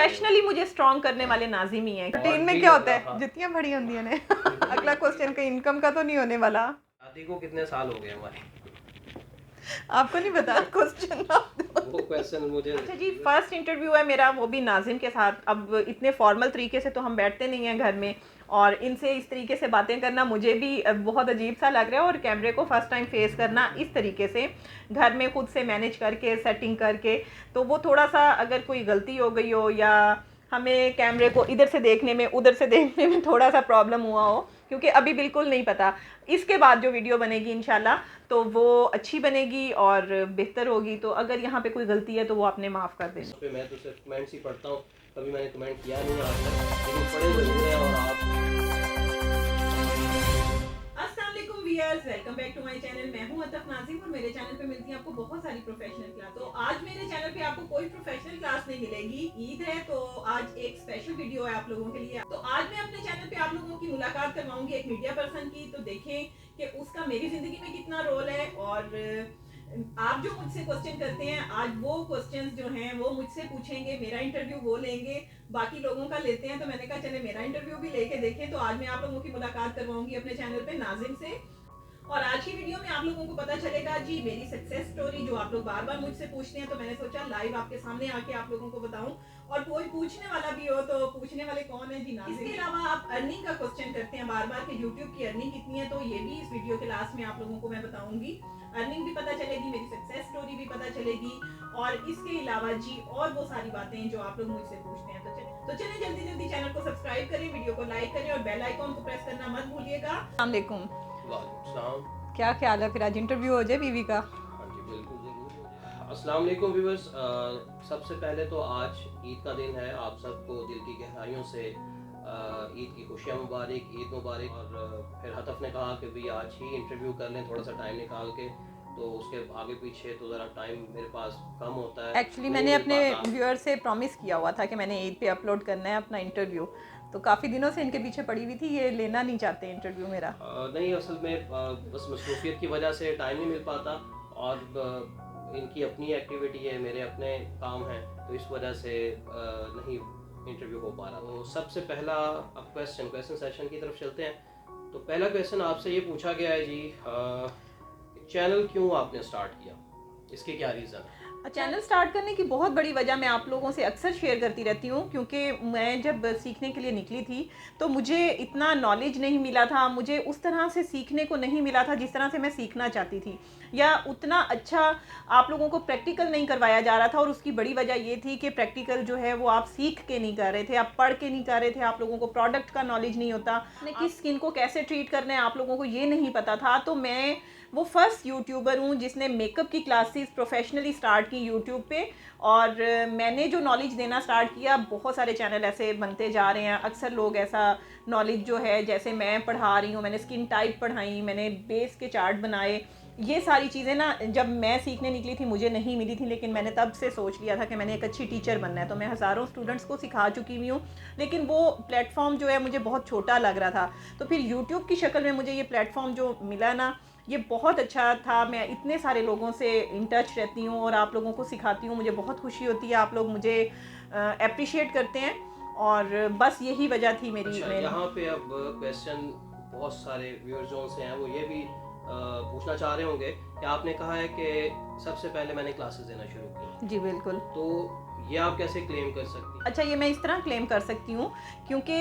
Professionally मुझे strong करने वाले नाजिम ही हैं। रूटीन में क्या होता है, जितनी बड़ी होती है ने अगला क्वेश्चन का इनकम का तो नहीं होने वाला। शादी को कितने साल हो गए हमारे? आपको नहीं पता क्वेश्चन वो क्वेश्चन मुझे। अच्छा जी, फर्स्ट इंटरव्यू है मेरा, वो भी नाजिम के साथ। अब इतने फॉर्मल तरीके से तो हम बैठते नहीं हैं घर में, और इनसे इस तरीके से बातें करना मुझे भी बहुत अजीब सा लग रहा है, और कैमरे को फर्स्ट टाइम फेस करना इस तरीके से घर में खुद से मैनेज करके सेटिंग करके, तो वो थोड़ा सा अगर कोई गलती हो गई हो या हमें कैमरे को इधर से देखने में उधर से देखने में थोड़ा सा प्रॉब्लम हुआ हो, क्योंकि अभी बिल्कुल नहीं पता। इसके बाद जो वीडियो बनेगी इंशाल्लाह तो वो अच्छी बनेगी और बेहतर होगी, तो अगर यहाँ पे कोई गलती है तो वो आपने माफ़ कर देना। पे मैं तो सिर्फ कमेंट्स ही पढ़ता हूँ, कभी मैंने कमेंट किया नहीं आज तक, लेकिन पढ़े ज़रूर हैं। और आप अस्सलाम वालेकुम viewers, welcome back to my channel. मैं हूं अतफ नाज़िम और मेरे चैनल पे मिलती है आपको बहुत सारी प्रोफेशनल क्लास। तो आज मेरे चैनल पे आपको कोई प्रोफेशनल क्लास नहीं मिलेगी, ईद है तो आज एक स्पेशल वीडियो है आप लोगों के लिए। तो आज मैं अपने चैनल पे आप लोगों की मुलाकात करवाऊंगी एक मीडिया पर्सन की, तो देखें कि उसका मेरी जिंदगी में कितना रोल है। और आप जो मुझसे क्वेश्चन करते हैं, आज वो क्वेश्चंस जो हैं वो मुझसे पूछेंगे, मेरा इंटरव्यू वो लेंगे, बाकी लोगों का लेते हैं। तो मैंने कहा चले मेरा इंटरव्यू भी लेके देखें। तो आज मैं आप लोगों की मुलाकात करवाऊंगी अपने चैनल पे नाजिम से, और आज की वीडियो में आप लोगों को पता चलेगा जी मेरी सक्सेस स्टोरी, जो आप लोग बार बार मुझसे पूछते हैं। तो मैंने सोचा लाइव आपके सामने आके आप लोगों को बताऊं, और कोई पूछने वाला भी हो तो पूछने वाले कौन है जी, नाज़िम। इसके अलावा आप अर्निंग का क्वेश्चन करते हैं बार बार कि यूट्यूब की अर्निंग कितनी है, तो ये भी इस वीडियो के लास्ट में आप लोगों को मैं बताऊंगी। अर्निंग भी पता चलेगी, मेरी सक्सेस स्टोरी भी पता चलेगी, और इसके अलावा जी और वो सारी बातें जो आप लोग मुझसे पूछते हैं। तो चलिए जल्दी जल्दी चैनल को सब्सक्राइब करें, वीडियो को लाइक करें और बेल आइकॉन को प्रेस करना मत भूलिएगा। अस्सलाम वालेकुम, वालेकुम सलाम। क्या ख्याल है? फिर आज इंटरव्यू हो जाए बीवी का। हाँ जी बिल्कुल ज़रूर। अस्सलाम वालेकुम व्यूअर्स, सबसे पहले तो आज ईद का दिन है, आप सबको दिल की गहराइयों से ईद की खुशियाँ मुबारक, ईद मुबारक। और फिर हतफ ने कहा कि भाई आज ही इंटरव्यू कर लें थोड़ा सा टाइम निकाल के, तो उसके आगे पीछे तो ज़रा टाइम मेरे पास कम होता है। एक्चुअली मैंने अपने व्यूअर से प्रॉमिस किया हुआ था कि मैंने ईद पे अपलोड करना है अपना इंटरव्यू, तो काफ़ी दिनों से इनके पीछे पड़ी हुई थी, ये लेना नहीं चाहते इंटरव्यू मेरा। नहीं, असल में बस मसरूफियत की वजह से टाइम नहीं मिल पाता, और इनकी अपनी एक्टिविटी है, मेरे अपने काम हैं, तो इस वजह से नहीं इंटरव्यू हो पा रहा। तो सबसे पहला अब क्वेश्चन सेशन की तरफ चलते हैं। तो पहला क्वेश्चन आपसे ये पूछा गया है जी, चैनल क्यों आपने स्टार्ट किया, इसके क्या रीज़न है? चैनल स्टार्ट करने की बहुत बड़ी वजह मैं आप लोगों से अक्सर शेयर करती रहती हूँ, क्योंकि मैं जब सीखने के लिए निकली थी तो मुझे इतना नॉलेज नहीं मिला था, मुझे उस तरह से सीखने को नहीं मिला था जिस तरह से मैं सीखना चाहती थी, या उतना अच्छा आप लोगों को प्रैक्टिकल नहीं करवाया जा रहा था। और उसकी बड़ी वजह ये थी कि प्रैक्टिकल जो है वो आप सीख के नहीं कर रहे थे, आप पढ़ के नहीं कर रहे थे, आप लोगों को प्रोडक्ट का नॉलेज नहीं होता, कि स्किन को कैसे ट्रीट करना है आप लोगों को ये नहीं पता था। तो मैं वो फर्स्ट यूट्यूबर हूँ जिसने मेकअप की क्लासेस प्रोफेशनली स्टार्ट की यूट्यूब पे, और मैंने जो नॉलेज देना स्टार्ट किया, बहुत सारे चैनल ऐसे बनते जा रहे हैं। अक्सर लोग ऐसा नॉलेज जो है, जैसे मैं पढ़ा रही हूँ, मैंने स्किन टाइप पढ़ाई, मैंने बेस के चार्ट बनाए, ये सारी चीज़ें ना जब मैं सीखने निकली थी मुझे नहीं मिली थी, लेकिन मैंने तब से सोच लिया था कि मैंने एक अच्छी टीचर बनना है। तो मैं हज़ारों स्टूडेंट्स को सिखा चुकी हुई हूँ, लेकिन वो प्लेटफॉर्म जो है मुझे बहुत छोटा लग रहा था। तो फिर यूट्यूब की शक्ल में मुझे ये प्लेटफॉर्म जो मिला ना, ये बहुत अच्छा था। मैं इतने सारे लोगों से इन टच रहती हूँ और आप लोगों को सिखाती हूँ, मुझे बहुत खुशी होती है, आप लोग मुझे अप्रिशिएट करते हैं, और बस यही वजह थी मेरी। अच्छा, यहाँ पे अब क्वेश्चन बहुत सारे व्यूअर्स जो से हैं वो ये भी पूछना चाह रहे होंगे कि आपने कहा है कि सबसे पहले मैंने क्लासेस देना शुरू की। जी बिल्कुल। तो ये आप कैसे क्लेम कर सकती हैं? अच्छा, ये मैं इस तरह क्लेम कर सकती हूँ क्योंकि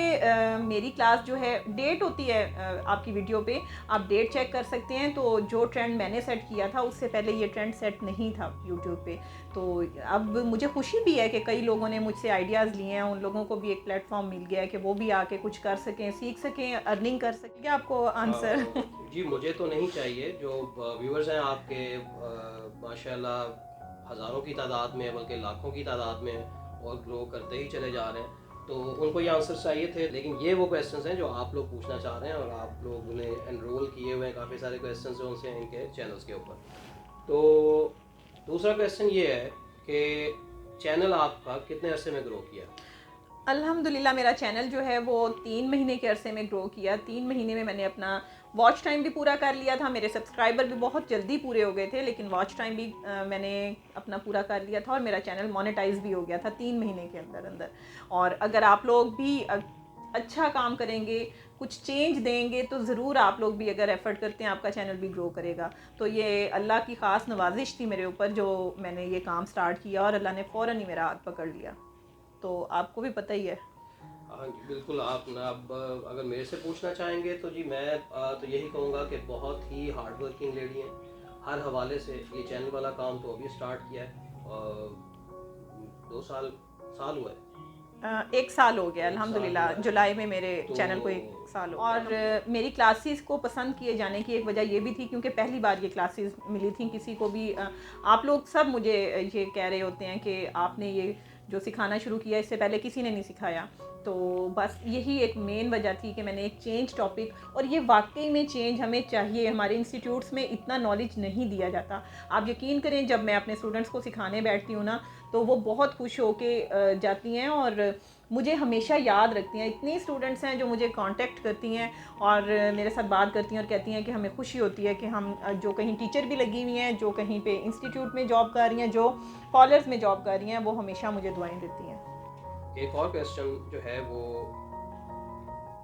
मेरी क्लास जो है, डेट होती है आपकी वीडियो पे, आप डेट चेक कर सकते हैं। तो जो ट्रेंड मैंने सेट किया था उससे पहले ये ट्रेंड सेट नहीं था यूट्यूब पे। तो अब मुझे खुशी भी है कि कई लोगों ने मुझसे आइडियाज़ लिए हैं, उन लोगों को भी एक प्लेटफॉर्म मिल गया है कि वो भी आके कुछ कर सकें, सीख सकें, अर्निंग कर सकें। क्या आपको आंसर? जी मुझे तो नहीं चाहिए, जो व्यूअर्स हैं आपके माशाल्लाह हज़ारों की तादाद में, बल्कि लाखों की तादाद में, और ग्रो करते ही चले जा रहे हैं, तो उनको ये आंसर चाहिए थे। लेकिन ये वो क्वेश्चंस हैं जो आप लोग पूछना चाह रहे हैं, और आप लोग ने एनरोल किए हुए हैं काफ़ी सारे क्वेश्चंस जो उनसे इनके चैनल्स के ऊपर। तो दूसरा क्वेश्चन ये है कि चैनल आपका कितने अरसे में ग्रो किया? अल्हम्दुलिल्लाह मेरा चैनल जो है वो 3 महीने के अरसे में ग्रो किया। 3 महीने में मैंने अपना वॉच टाइम भी पूरा कर लिया था। मेरे सब्सक्राइबर भी बहुत जल्दी पूरे हो गए थे, लेकिन वॉच टाइम भी मैंने अपना पूरा कर लिया था और मेरा चैनल मोनेटाइज भी हो गया था 3 महीने के अंदर अंदर। और अगर आप लोग भी अच्छा काम करेंगे, कुछ चेंज देंगे, तो ज़रूर आप लोग भी अगर एफ़र्ट करते हैं आपका चैनल भी ग्रो करेगा। तो ये अल्लाह की ख़ास नवाजिश थी मेरे ऊपर, जो मैंने ये काम स्टार्ट किया और अल्लाह ने फ़ौरन ही मेरा हाथ पकड़ लिया। तो आपको भी पता ही है। हाँ जी बिल्कुल। आप ना अब अगर मेरे से पूछना चाहेंगे तो जी मैं तो यही कहूँगा कि बहुत ही हार्ड वर्किंग लेडी हैं हर हवाले से। ये चैनल वाला काम तो अभी स्टार्ट किया है और 2 साल साल हुआ है। 1 साल हो गया 1 साल अल्हम्दुलिल्लाह, हुआ है। जुलाई में मेरे तो चैनल को 1 साल हो गया। और मेरी क्लासेस को पसंद किए जाने की एक वजह ये भी थी क्योंकि पहली बार ये क्लासेस मिली थी किसी को भी। आप लोग सब मुझे ये कह रहे होते हैं कि आपने ये जो सिखाना शुरू किया इससे पहले किसी ने नहीं सिखाया। तो बस यही एक मेन वजह थी कि मैंने एक चेंज टॉपिक, और ये वाकई में चेंज हमें चाहिए। हमारे इंस्टीट्यूट्स में इतना नॉलेज नहीं दिया जाता। आप यकीन करें, जब मैं अपने स्टूडेंट्स को सिखाने बैठती हूँ ना, तो वो बहुत खुश होके जाती हैं और मुझे हमेशा याद रखती हैं। इतनी स्टूडेंट्स हैं जो मुझे कांटेक्ट करती हैं और मेरे साथ बात करती हैं और कहती हैं कि हमें खुशी होती है कि हम जो कहीं टीचर भी लगी हुई हैं, जो कहीं पे इंस्टीट्यूट में जॉब कर रही हैं, जो कॉलेज में जॉब कर रही हैं, वो हमेशा मुझे दुआएं देती हैं। एक और क्वेश्चन जो है वो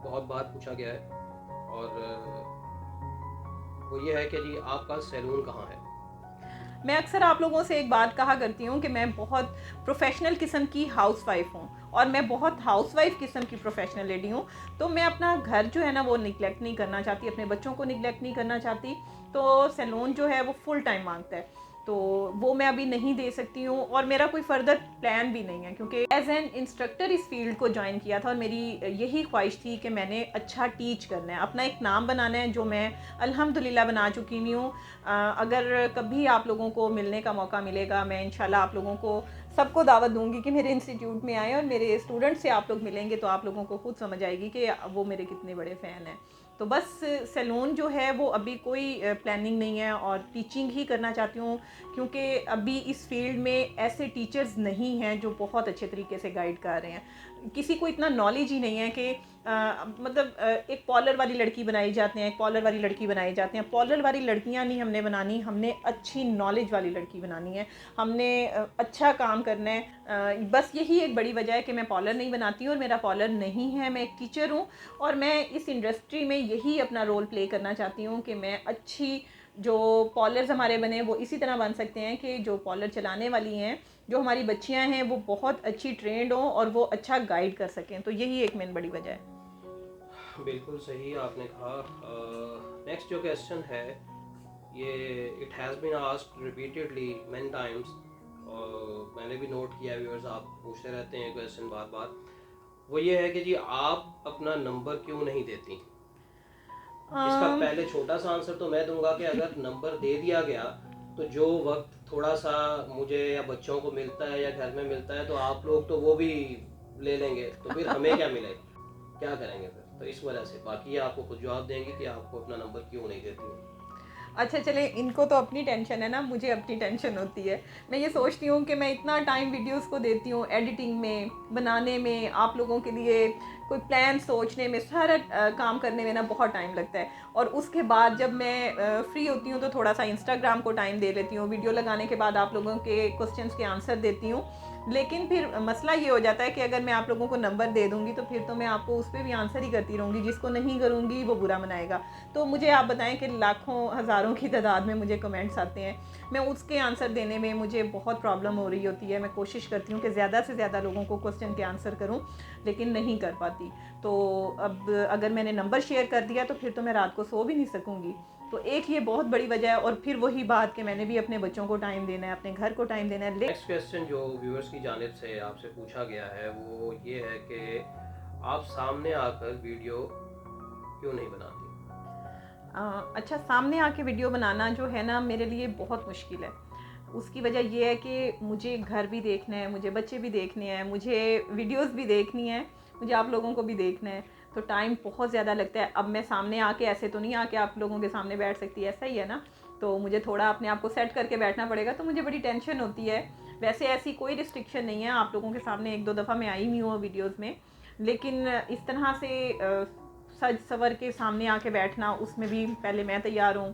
बहुत बार पूछा गया है और वो ये है कि जी आपका सैलून कहाँ है? मैं अक्सर आप लोगों से एक बात कहा करती हूँ कि मैं बहुत प्रोफेशनल किस्म की हाउसवाइफ हूँ और मैं बहुत हाउसवाइफ किस्म की प्रोफेशनल लेडी हूँ। तो मैं अपना घर जो है ना वो निगलेक्ट नहीं करना चाहती, अपने बच्चों को निगलेक्ट नहीं करना चाहती। तो सैलून जो है वो फुल टाइम मांगता है, तो वो मैं अभी नहीं दे सकती हूँ और मेरा कोई फर्दर प्लान भी नहीं है, क्योंकि एज एन इंस्ट्रक्टर इस फील्ड को ज्वाइन किया था और मेरी यही ख्वाहिश थी कि मैंने अच्छा टीच करना है, अपना एक नाम बनाना है, जो मैं अल्हम्दुलिल्लाह बना चुकी हूँ। अगर कभी आप लोगों को मिलने का मौका मिलेगा, मैं इंशाल्लाह आप लोगों को सबको दावत दूंगी कि मेरे इंस्टीट्यूट में आए और मेरे स्टूडेंट से आप लोग मिलेंगे तो आप लोगों को खुद समझ आएगी कि वो मेरे कितने बड़े फ़ैन हैं। तो बस सैलून जो है वो अभी कोई प्लानिंग नहीं है और टीचिंग ही करना चाहती हूँ, क्योंकि अभी इस फील्ड में ऐसे टीचर्स नहीं हैं जो बहुत अच्छे तरीके से गाइड कर रहे हैं। किसी को इतना नॉलेज ही नहीं है कि एक पॉलर वाली लड़की बनाई जाती हैं, एक पॉलर वाली लड़की बनाई जाती हैं। पॉलर वाली लड़कियां नहीं हमने बनानी, हमने अच्छी नॉलेज वाली लड़की बनानी है, हमने अच्छा काम करना है। बस यही एक बड़ी वजह है कि मैं पॉलर नहीं बनाती और मेरा पॉलर नहीं है, मैं एक टीचर हूँ और मैं इस इंडस्ट्री में यही अपना रोल प्ले करना चाहती हूँ कि मैं अच्छी, जो पॉलर्स हमारे बने वो इसी तरह बन सकते हैं कि जो पॉलर चलाने वाली हैं, जो हमारी बच्चियां हैं, वो बहुत अच्छी ट्रेंड हों और वो अच्छा गाइड कर सकें। तो यही एक मेन बड़ी वजह है। बिल्कुल सही आपने कहा। नेक्स्ट जो क्वेश्चन है ये it has been asked repeatedly many times और मैंने भी नोट किया, व्यूअर्स आप पूछते रहते हैं क्वेश्चन बार बार। वो ये है कि जी आप अपना नंबर क्यों नहीं देती? इसका पहले छोटा सा आंसर तो मैं दूंगा कि अगर नंबर दे दिया गया तो जो वक्त थोड़ा सा मुझे या बच्चों को मिलता है या घर में मिलता है तो आप लोग तो वो भी ले लेंगे, तो फिर हमें क्या मिलेगा, क्या करेंगे फिर? तो इस वजह से, बाकी ये आपको खुद जवाब देंगे कि आपको अपना नंबर क्यों नहीं देती हो। अच्छा चले, इनको तो अपनी टेंशन है ना, मुझे अपनी टेंशन होती है। मैं ये सोचती हूँ कि मैं इतना टाइम वीडियोस को देती हूँ, एडिटिंग में, बनाने में, आप लोगों के लिए कोई प्लान सोचने में, सारा काम करने में ना बहुत टाइम लगता है। और उसके बाद जब मैं फ्री होती हूँ तो थोड़ा सा इंस्टाग्राम को टाइम दे लेती हूँ, वीडियो लगाने के बाद आप लोगों के क्वेश्चंस के आंसर देती हूँ। लेकिन फिर मसला ये हो जाता है कि अगर मैं आप लोगों को नंबर दे दूंगी तो फिर तो मैं आपको उस पर भी आंसर ही करती रहूँगी, जिसको नहीं करूँगी वो बुरा मनाएगा। तो मुझे आप बताएं कि लाखों हज़ारों की तादाद में मुझे कमेंट्स आते हैं, मैं उसके आंसर देने में मुझे बहुत प्रॉब्लम हो रही होती है। मैं कोशिश करती हूँ कि ज़्यादा से ज़्यादा लोगों को क्वेश्चन के आंसर करूँ, लेकिन नहीं कर पाती। तो अब अगर मैंने नंबर शेयर कर दिया तो फिर तो मैं रात को सो भी नहीं सकूँगी। तो एक ये बहुत बड़ी वजह है, और फिर वही बात कि मैंने भी अपने बच्चों को टाइम देना है, अपने घर को टाइम देना है। नेक्स्ट क्वेश्चन जो व्यूअर्स की जानिब से आपसे पूछा गया है वो ये है कि आप सामने आकर वीडियो क्यों नहीं बनाती? अच्छा, सामने आके वीडियो बनाना जो है ना मेरे लिए बहुत मुश्किल है। उसकी वजह ये है कि मुझे घर भी देखना है, मुझे बच्चे भी देखने हैं, मुझे वीडियोस भी देखनी है, मुझे आप लोगों को भी देखना है, तो टाइम बहुत ज़्यादा लगता है। अब मैं सामने आके ऐसे तो नहीं आके आप लोगों के सामने बैठ सकती, ऐसा ही है ना, तो मुझे थोड़ा अपने आप को सेट करके बैठना पड़ेगा, तो मुझे बड़ी टेंशन होती है। वैसे ऐसी कोई रिस्ट्रिक्शन नहीं है, आप लोगों के सामने एक दो दफ़ा मैं आई हुई हूँ वीडियोज़ में, लेकिन इस तरह से सज सवर के सामने आके बैठना, उसमें भी पहले मैं तैयार हूँ,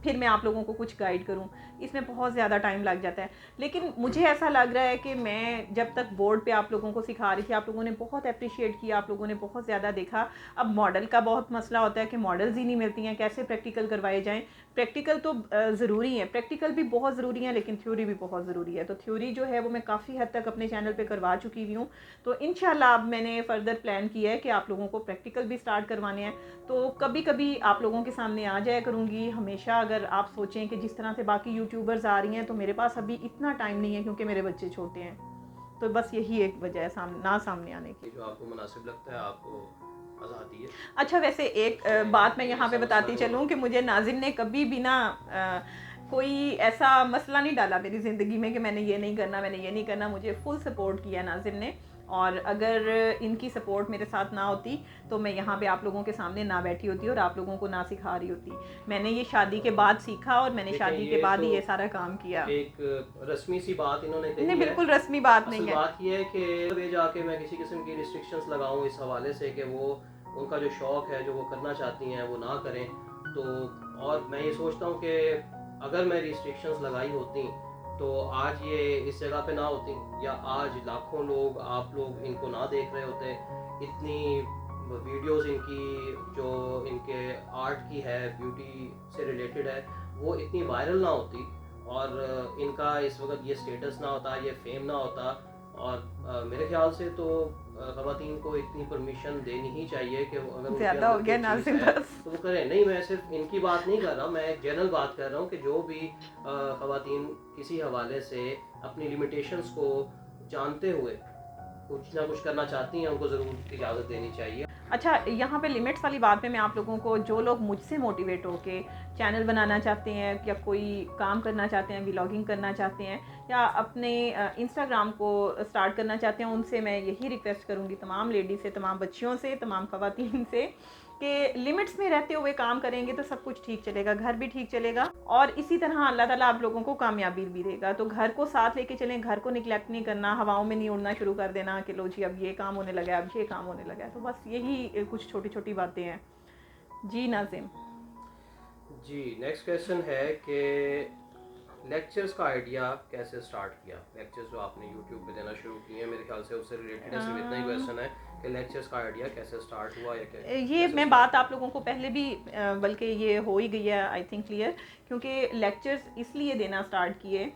फिर मैं आप लोगों को कुछ गाइड करूं, इसमें बहुत ज़्यादा टाइम लग जाता है। लेकिन मुझे ऐसा लग रहा है कि मैं जब तक बोर्ड पे आप लोगों को सिखा रही थी, आप लोगों ने बहुत अप्रिशिएट किया, आप लोगों ने बहुत ज़्यादा देखा। अब मॉडल का बहुत मसला होता है कि मॉडल्स ही नहीं मिलती हैं, कैसे प्रैक्टिकल करवाए जाएँ। प्रैक्टिकल तो ज़रूरी है, प्रैक्टिकल भी बहुत ज़रूरी है, लेकिन थ्योरी भी बहुत ज़रूरी है। तो थ्योरी जो है वो मैं काफ़ी हद तक अपने चैनल पे करवा चुकी हुई हूँ। तो इंशाल्लाह अब मैंने फ़र्दर प्लान किया है कि आप लोगों को प्रैक्टिकल भी स्टार्ट करवाने हैं। तो कभी कभी आप लोगों के सामने आ जाया करूँगी हमेशा। अगर आप सोचें कि जिस तरह से बाकी यूट्यूबर्स आ रही हैं, तो मेरे पास अभी इतना टाइम नहीं है क्योंकि मेरे बच्चे छोटे हैं। तो बस यही एक वजह है सामने आने की। जो आपको मुनासिब लगता है आपको आज़ादी है। अच्छा, वैसे एक बात मैं यहाँ पे बताती चलूँ कि मुझे नाजिम ने कभी भी ना कोई ऐसा मसला नहीं डाला मेरी ज़िंदगी में कि मैंने ये नहीं करना, मैंने ये नहीं करना। मुझे फुल सपोर्ट किया नाजिम ने, और अगर इनकी सपोर्ट मेरे साथ ना होती तो मैं यहाँ पे आप लोगों के सामने ना बैठी होती और आप लोगों को ना सिखा रही होती। मैंने ये शादी के बाद सीखा और मैंने शादी के बाद ही ये सारा काम किया। एक रस्मी सी बात इन्होंने कही नहीं, है, बिल्कुल रस्मी बात नहीं है। बात ये है कि वे जाके मैं किसी किस्म की रिस्ट्रिक्शंस लगाऊं इस हवाले से कि वो उनका जो शौक़ है, जो वो करना चाहती हैं, वो ना करें। तो और मैं ये सोचता हूँ कि अगर मैं रिस्ट्रिक्शंस लगाई होती तो आज ये इस जगह पे ना होती, या आज लाखों लोग, आप लोग इनको ना देख रहे होते। इतनी वीडियोस इनकी जो इनके आर्ट की है, ब्यूटी से रिलेटेड है, वो इतनी वायरल ना होती, और इनका इस वक्त ये स्टेटस ना होता, ये फेम ना होता। और मेरे ख्याल से तो ख़वातीन को इतनी परमिशन देनी ही चाहिए कि वो अगर ज़्यादा हो गया नाज़िम बस। तो वो करें। नहीं, मैं सिर्फ इनकी बात नहीं कर रहा हूँ, मैं एक जनरल बात कर रहा हूँ कि जो भी ख़वातीन किसी हवाले से अपनी लिमिटेशंस को जानते हुए कुछ ना कुछ करना चाहती हैं, उनको ज़रूर इजाज़त देनी चाहिए। अच्छा, यहाँ पे लिमिट्स वाली बात पे मैं आप लोगों को, जो लोग मुझसे मोटिवेट होके चैनल बनाना चाहते हैं या कोई काम करना चाहते हैं, व्लॉगिंग करना चाहते हैं, या अपने इंस्टाग्राम को स्टार्ट करना चाहते हैं, उनसे मैं यही रिक्वेस्ट करूँगी, तमाम लेडीज़ से, तमाम बच्चियों से, तमाम ख़वातीन से, कि लिमिट्स में रहते हुए काम करेंगे तो सब कुछ ठीक चलेगा, घर भी ठीक चलेगा, और इसी तरह अल्लाह ताला आप लोगों को कामयाबी भी देगा। तो घर को साथ लेके चलें, घर को निगलेक्ट नहीं करना, हवाओं में नहीं उड़ना शुरू कर देना कि लो जी अब ये काम होने लगा है, अब ये काम होने लगा है। तो बस यही कुछ छोटी छोटी बातें हैं। जी नाजिम। जी, नेक्स्ट क्वेश्चन है कि लेक्चर्स का आइडिया कैसे स्टार्ट किया? लेक्चर्स जो आपने यूट्यूब पे देना शुरू किए हैं, मेरे ख्याल से उससे रिलेटेड सिर्फ इतना ही क्वेश्चन है कि लेक्चर्स का आइडिया कैसे स्टार्ट हुआ, या ये मैं बात आप लोगों को पहले भी बल्कि ये हो ही गई है आई थिंक क्लियर, क्योंकि लेक्चर्स इसलिए देना स्टार्ट किए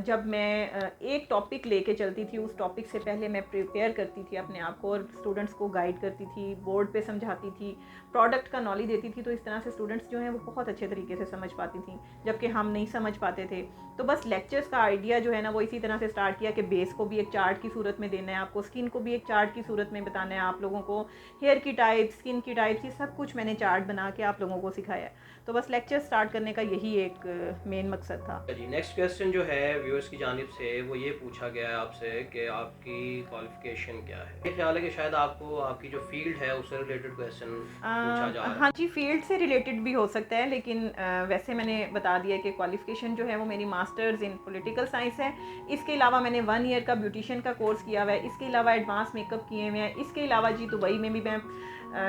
जब मैं एक टॉपिक लेके चलती थी, उस टॉपिक से पहले मैं प्रिपेयर करती थी अपने आप को और स्टूडेंट्स को गाइड करती थी, बोर्ड पे समझाती थी, प्रोडक्ट का नॉलेज देती थी। तो इस तरह से स्टूडेंट्स जो हैं वो बहुत अच्छे तरीके से समझ पाती थी, जबकि हम नहीं समझ पाते थे। तो बस लेक्चर्स का आइडिया जो है ना, वो इसी तरह से स्टार्ट किया कि बेस को भी एक चार्ट की सूरत में देना है आपको, स्किन को भी एक चार्ट की सूरत में बताना है आप लोगों को, हेयर की टाइप, स्किन की टाइप, ये सब कुछ मैंने चार्ट बना के आप लोगों को सिखाया। तो बस लेक्चर स्टार्ट करने का यही एक मेन मकसद था। जी, नेक्स्ट क्वेश्चन जो है व्यूअर्स की जानिब से वो ये पूछा गया है आपसे कि आपकी क्वालिफिकेशन क्या है। ये ख्याल है कि शायद आपको आपकी जो फील्ड है उससे रिलेटेड क्वेश्चन पूछा जा रहा है। हाँ जी, फील्ड से रिलेटेड भी हो सकता है, लेकिन वैसे मैंने बता दिया कि क्वालिफिकेशन जो है वो मेरी मास्टर्स इन पॉलिटिकल साइंस है। इसके अलावा मैंने 1 ईयर का ब्यूटिशियन का कोर्स किया हुआ है। इसके अलावा एडवांस मेकअप किए हुए हैं। इसके अलावा जी दुबई में भी मैं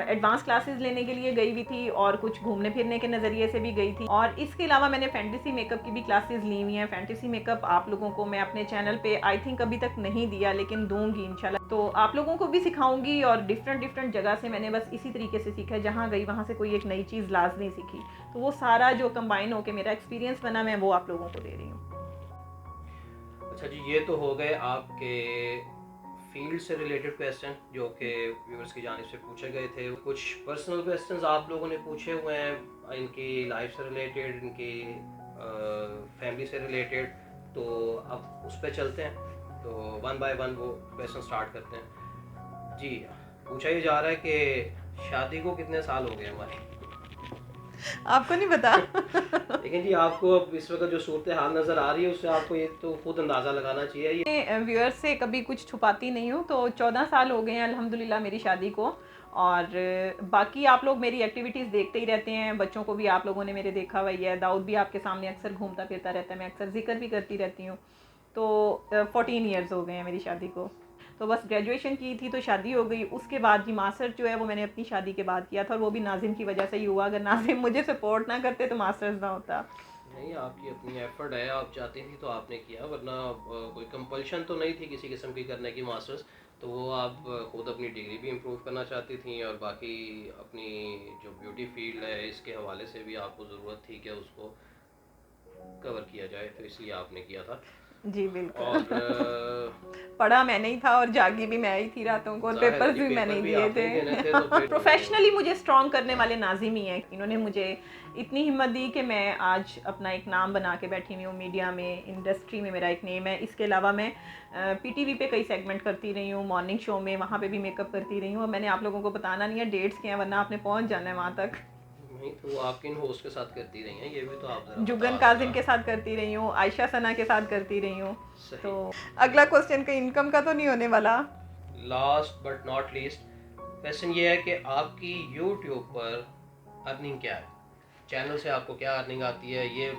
एडवांस क्लासेस लेने के लिए गई हुई थी और कुछ घूमने फिरने के नज़रिए से भी गई थी। और इसके अलावा मैंने फैंटेसी मेकअप की भी क्लासेस ली हुई हैं। फैंटेसी मेकअप आप लोगों को मैं अपने चैनल पे आई थिंक अभी तक नहीं दिया, लेकिन दूंगी इंशाल्लाह। तो आप लोगों को भी सिखाऊंगी, और डिफरेंट जगह से मैंने बस इसी तरीके से सीखा है, जहाँ गई वहाँ से कोई एक नई चीज़ लाजमी सीखी। तो वो सारा जो कंबाइन होकर मेरा एक्सपीरियंस बना, मैं वो आप लोगों को दे रही हूँ। अच्छा जी, ये तो हो गए आपके फील्ड से रिलेटेड क्वेश्चन जो कि व्यूअर्स की जानिब से पूछे गए थे। कुछ पर्सनल क्वेश्चंस आप लोगों ने पूछे हुए हैं इनकी लाइफ से रिलेटेड, इनकी फैमिली से रिलेटेड, तो अब उस पर चलते हैं। तो 1 बाय 1 वो क्वेश्चन स्टार्ट करते हैं। जी, पूछा ये जा रहा है कि शादी को कितने साल हो गए हमारे? आपको नहीं पता? लेकिन जी, आपको अब इस वक्त जो सूरत हाल नज़र आ रही है उससे आपको ये तो खुद अंदाज़ा लगाना चाहिए। मैं व्यूअर्स से कभी कुछ छुपाती नहीं हूँ। तो 14 साल हो गए हैं अल्हम्दुलिल्लाह मेरी शादी को, और बाकी आप लोग मेरी एक्टिविटीज़ देखते ही रहते हैं। बच्चों को भी आप लोगों ने मेरे देखा हुआ ही है। दाऊद भी आपके सामने अक्सर घूमता फिरता रहता है, मैं अक्सर जिक्र भी करती रहती हूँ। तो 14 ईयर्स हो गए हैं मेरी शादी को। तो बस ग्रेजुएशन की थी तो शादी हो गई, उसके बाद जी मास्टर्स जो है वो मैंने अपनी शादी के बाद किया था, और वो भी नाजिम की वजह से ही हुआ। अगर नाजिम मुझे सपोर्ट ना करते तो मास्टर्स ना होता। नहीं, आपकी अपनी एफर्ट है, आप चाहती थी तो आपने किया, वरना कोई कंपल्शन तो नहीं थी किसी किस्म की करने की मास्टर्स। तो वो आप खुद अपनी डिग्री भी इम्प्रूव करना चाहती थी, और बाकी अपनी जो ब्यूटी फील्ड है इसके हवाले से भी आपको ज़रूरत थी कि उसको कवर किया जाए, तो इसलिए आपने किया था। जी बिल्कुल। और पढ़ा मैंने ही था और जागी भी मैं ही थी रातों को, और जाहिर है पेपर्स जी, भी मैंने पेपर ही भी दिए आपने थे। ही देने थे, तो फिर प्रोफेशनली मुझे स्ट्रॉन्ग करने वाले नाजिम ही हैं। इन्होंने मुझे इतनी हिम्मत दी कि मैं आज अपना एक नाम बना के बैठी हुई हूँ मीडिया में, इंडस्ट्री में मेरा एक नेम है। इसके अलावा मैं पीटीवी पे कई सेगमेंट करती रही हूँ, मॉर्निंग शो में वहाँ पे भी मेकअप करती रही हूँ। और मैंने आप लोगों को बताना नहीं है डेट्स के हैं, वरना आपने पहुँच जाना है वहाँ तक। नहीं, तो वो आप किन होस्ट के साथ करती रही हैं, ये भी तो आप ज़रा जुगन बता काजिम देना। के साथ करती रही हूँ, आयशा सना के साथ करती रही हूँ। सही। तो अगला क्वेश्चन का इनकम का तो नहीं होने वाला। Last but not least question ये है कि आपकी यूट्यूब पर अर्निंग क्या है, चैनल से आपको क्या अर्निंग आती है? ये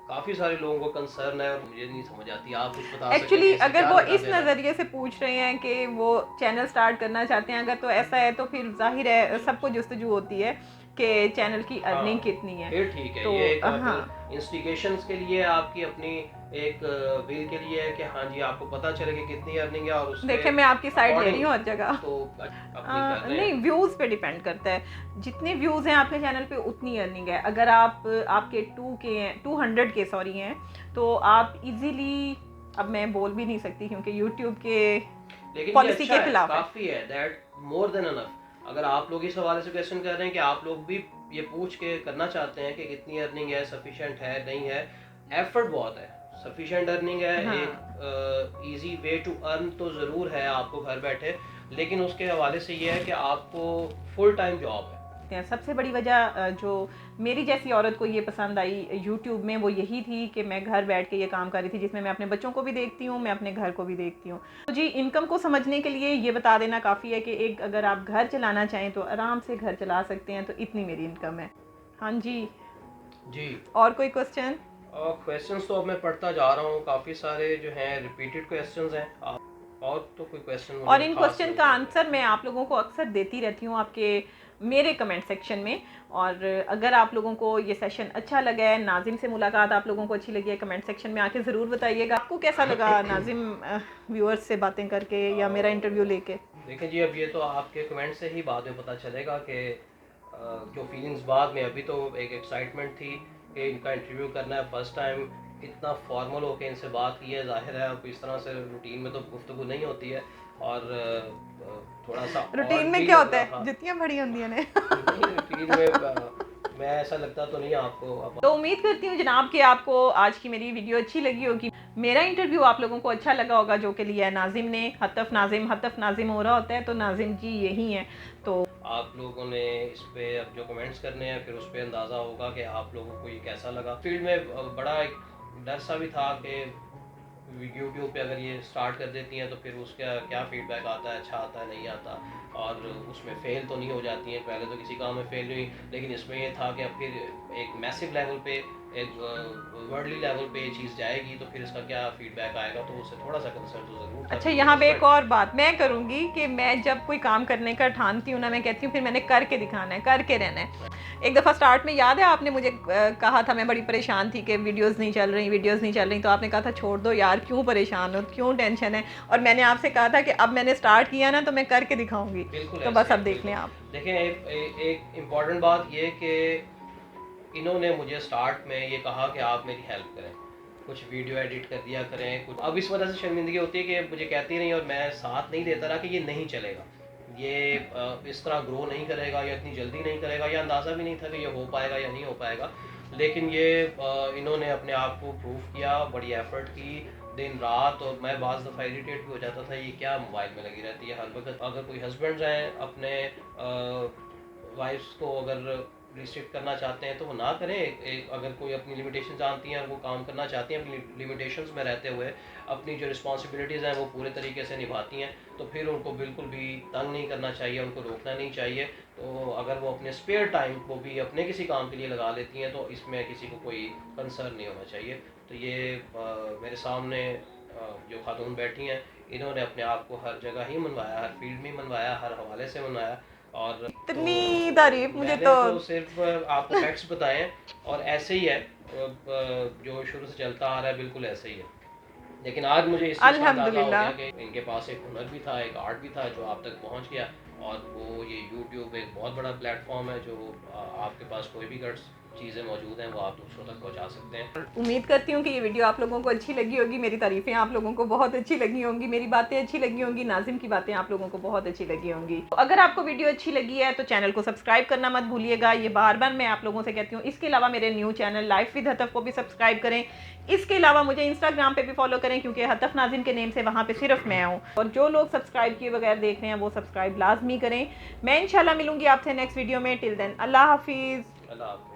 काफ़ी सारे लोगों को कंसर्न है और मुझे नहीं समझ आती, आप कुछ बता सकते हैं एक्चुअली कि इससे अगर क्या वो लेना इस देना? नज़रिए से पूछ रहे हैं कि वो चैनल स्टार्ट करना चाहते हैं, अगर तो ऐसा है तो फिर जाहिर है सबको जुस्तजू होती है कि चैनल की अर्निंग हाँ, कितनी है। फिर ठीक है, तो ये एक हाँ, फिर इंस्टिगेशंस के लिए आपकी अपनी एक विल के लिए है कि हाँ जी आपको पता चले कि कितनी अर्निंग है, और उसके देखिए मैं आपकी साइड ले रही अकॉर्डिंग हूँ हर जगह। तो अपनी कर रहे नहीं, हैं। व्यूज़ पे डिपेंड करता है। जितने व्यूज़ हैं आपके चैनल पे उतनी अर्निंग है। अगर आप आपके 200 के सॉरी हैं, तो आप इजीली, अब मैं बोल भी नहीं सकती क्योंकि यूट्यूब के लेकिन ये पॉलिसी अच्छा के है, खिलाफ है। काफ़ी है, दैट मोर देन अनफ। अगर आप लोग इस हवाले से क्वेश्चन कर रहे हैं कि आप लोग भी ये पूछ के करना चाहते हैं कि कितनी अर्निंग है, सफिशिएंट है नहीं है, एफर्ट बहुत है, सफिशिएंट अर्निंग है, हाँ, एक इजी वे टू अर्न तो ज़रूर है आपको घर बैठे, लेकिन उसके हवाले से ये है कि आपको फुल टाइम जॉब है। सबसे बड़ी वजह जो मेरी जैसी औरत को ये पसंद आई यूट्यूब में, वो यही थी कि मैं घर बैठ के ये काम कर रही थी जिसमें मैं अपने बच्चों को भी देखती हूँ, मैं अपने घर को भी देखती हूँ। तो जी इनकम को समझने के लिए ये बता देना काफ़ी है कि एक अगर आप घर चलाना चाहें तो आराम से घर चला सकते हैं। तो इतनी मेरी इनकम है। हाँ जी, जी। और कोई क्वेश्चन? क्वेश्चंस तो अब मैं पढ़ता जा रहा हूँ, काफ़ी सारे जो हैं रिपीटेड क्वेश्चंस हैं, और तो कोई क्वेश्चन और मुझे इन खास क्वेश्चन नहीं का लगे। आंसर मैं आप लोगों को अक्सर देती रहती हूँ आपके मेरे कमेंट सेक्शन में। और अगर आप लोगों को ये सेशन अच्छा लगा है, नाजिम से मुलाकात आप लोगों को अच्छी लगी है, कमेंट सेक्शन में आके ज़रूर बताइएगा आपको कैसा लगा नाजिम व्यूअर्स से बातें करके या मेरा इंटरव्यू लेके। देखिए जी, अब ये तो आपके कमेंट से ही बाद में पता चलेगा कि जो फीलिंग्स बाद में, अभी तो एक एक्साइटमेंट थी कि इनका इंटरव्यू करना है, फर्स्ट टाइम इतना फॉर्मल होके इनसे बात की है, जाहिर है अब इस तरह से रूटीन में तो गुफ्तगू नहीं होती है, और थोड़ा सा रूटीन ऑड में भी क्या लग होता रहा है, था। जुतियाँ बड़ी होंगी ने। नहीं, रूटीन में मैं ऐसा लगता तो नहीं आपको अब। तो उम्मीद करती हूँ जनाब कि आपको आज की मेरी वीडियो अच्छी लगी होगी, मेरा इंटरव्यू आप लोगों को अच्छा लगा होगा, जो कि लिया है नाजिम ने। हतफ नाजिम हो रहा होता है तो नाजिम जी यही हैं। तो आप लोगों ने इस पे अब जो कमेंट्स करने हैं फिर उस पर अंदाज़ा होगा कि आप लोगों को ये कैसा लगा। फील्ड में बड़ा एक डर सा भी था कि यूट्यूब पे अगर ये स्टार्ट कर देती हैं तो फिर उसका क्या फीडबैक आता है, अच्छा आता है नहीं आता, और उसमें फ़ेल तो नहीं हो जाती हैं। पहले तो किसी काम में फ़ेल हुई, लेकिन इसमें ये था कि अब फिर एक मैसिव लेवल पे, एक वर्ल्डली लेवल पे ये चीज़ जाएगी तो फिर इसका क्या फीडबैक आएगा, तो उससे थोड़ा सा कंसर्न तो ज़रूर था। अच्छा, यहाँ पे एक और बात मैं करूँगी कि मैं जब कोई काम करने का ठानती हूँ ना, मैं कहती हूँ फिर मैंने करके दिखाना है, करके रहना है। एक दफ़ा स्टार्ट में याद है आपने मुझे कहा था, मैं बड़ी परेशान थी कि वीडियोस नहीं चल रही, तो आपने कहा था छोड़ दो यार, क्यों परेशान हो, क्यों टेंशन है। और मैंने आपसे कहा था कि अब मैंने स्टार्ट किया ना तो मैं करके दिखाऊंगी। बिल्कुल तो ऐसे बस ही, अब देख लें बिल्कुल। आप। देखें, एक इम्पॉर्टेंट बात ये कि इन्होंने मुझे स्टार्ट में ये कहा कि आप मेरी हेल्प करें, कुछ वीडियो एडिट कर दिया करें कुछ। अब इस वजह से शर्मिंदगी होती है कि मुझे कहती रही और मैं साथ नहीं देता रहा कि ये नहीं चलेगा, ये इस तरह ग्रो नहीं करेगा या इतनी जल्दी नहीं करेगा, या अंदाज़ा भी नहीं था कि ये हो पाएगा या नहीं हो पाएगा। लेकिन ये इन्होंने अपने आप को प्रूव किया, बड़ी एफर्ट की दिन रात, और मैं बाज़ दफ़ा इरिटेट भी हो जाता था, ये क्या मोबाइल में लगी रहती है हर वक्त। अगर कोई हस्बैंड्स हैं अपने वाइफ्स को अगर रिस्ट्रिक्ट करना चाहते हैं तो वो ना करें। अगर कोई अपनी लिमिटेशन जानती हैं और वो काम करना चाहती हैं अपनी लिमिटेशंस में रहते हुए, अपनी जो रिस्पॉन्सिबिलिटीज़ हैं वो पूरे तरीके से निभाती हैं, तो फिर उनको बिल्कुल भी तंग नहीं करना चाहिए, उनको रोकना नहीं चाहिए। तो अगर वो अपने स्पेयर टाइम को भी अपने किसी काम के लिए लगा लेती हैं तो इसमें किसी को कोई कंसर्न नहीं होना चाहिए। तो ये मेरे सामने जो खातून बैठी हैं, इन्होंने अपने आप को हर जगह ही मनवाया, हर फील्ड में मनवाया, हर हवाले से मनवाया। और इतनी तारीफ मुझे मैंने तो सिर्फ आपको फैक्ट्स बताए हैं, और ऐसे ही है जो शुरू से चलता आ रहा है, बिल्कुल ऐसे ही है। लेकिन आज मुझे इस चीज़ का अंदाजा हो अल्हम्दुलिल्लाह। गया कि इनके पास एक हुनर भी था, एक आर्ट भी था जो आप तक पहुंच गया। और वो ये यूट्यूब एक बहुत बड़ा प्लेटफॉर्म है जो आपके पास कोई भी गट्स चीज़ें मौजूद हैं वो आप दूसरों तक पहुंचा सकते हैं। उम्मीद करती हूँ कि ये वीडियो आप लोगों को अच्छी लगी होगी, मेरी तारीफ़ें आप लोगों को बहुत अच्छी लगी होंगी, मेरी बातें अच्छी लगी होंगी, नाजिम की बातें आप लोगों को बहुत अच्छी लगी होंगी। तो अगर आपको वीडियो अच्छी लगी है तो चैनल को सब्सक्राइब करना मत भूलिएगा, ये बार बार मैं आप लोगों से कहती हूँ। इसके अलावा मेरे न्यू चैनल लाइफ विद हतफ को भी सब्सक्राइब करें। इसके अलावा मुझे इंस्टाग्राम पे भी फॉलो करें, क्योंकि हतफ नाजिम के नेम से वहाँ पे सिर्फ मैं हूँ। और जो लोग सब्सक्राइब किए बगैर देख रहे हैं वो सब्सक्राइब लाजमी करें। मैं इंशाल्लाह मिलूंगी आपसे नेक्स्ट वीडियो में। टिल देन अल्लाह हाफिज़। अल्लाह हाफ़िज़।